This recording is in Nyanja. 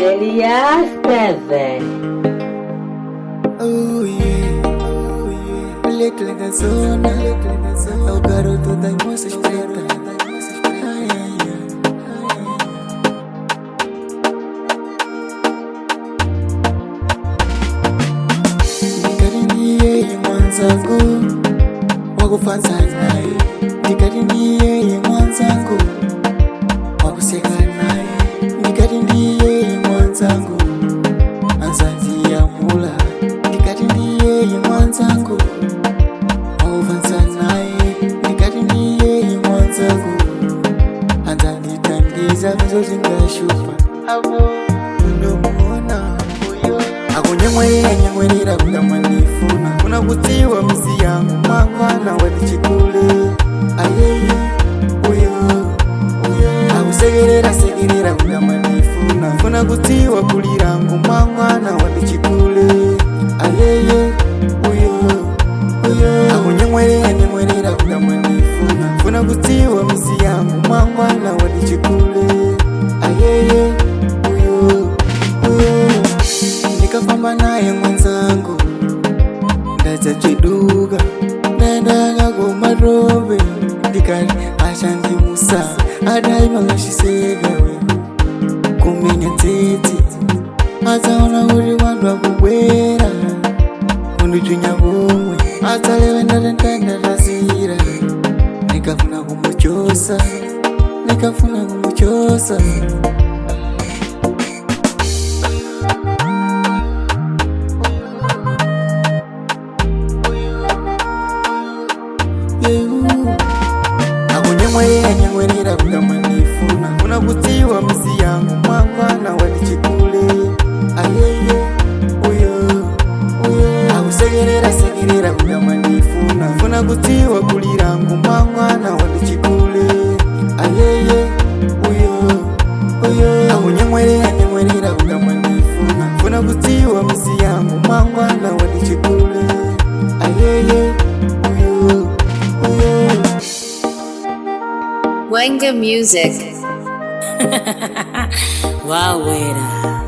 Elias TV. Oh yeah, little da zona, é o garoto das moças pretas. Ai, ai, Nikariniye mwanzangu wakufanza naye, nikariniye mwanzangu wakuseka naye, nikariniye mwanzangu anzanzi ya mula, nikariniye mwanzangu wakufanza naye, nikariniye mwanzangu anzanzi tandiza vizuri ngashupa abo ndomuona akunyamwerera kudamanifuna kuna kutiwa misi yangu mangwana wadichikule ayeye uyo akusegerera kudamanifuna kuna kutiwa kulirangu mangwana wadichikule ayeye uyo akunyamwerera kudamanifuna kuna kutiwa misi yangu mangwana wadichikule ayeye uyo nikafamba naye mwanzangu ndaza chiduga ndaendaga kumarobe ndikati achandimusa adaima ngashisegawe kumenya tsitsi adzaona kuti wandu akubwera kundichunya bomwe adzalewe ndatendandatazira nikafuna kumuchosa akunyamwerera kudamanifuna kuna kutiwa misi yangu mangwana wadichikule ayeye uyo akusegerera kudamanifuna kuna kutiwa kulirangu mangwana wadichikule ayeye uyo akunyamwerera kudamanifuna kuna kutiwa misi yangu mangwana wadichikule ayeye uyo Wenga Music. Wawera.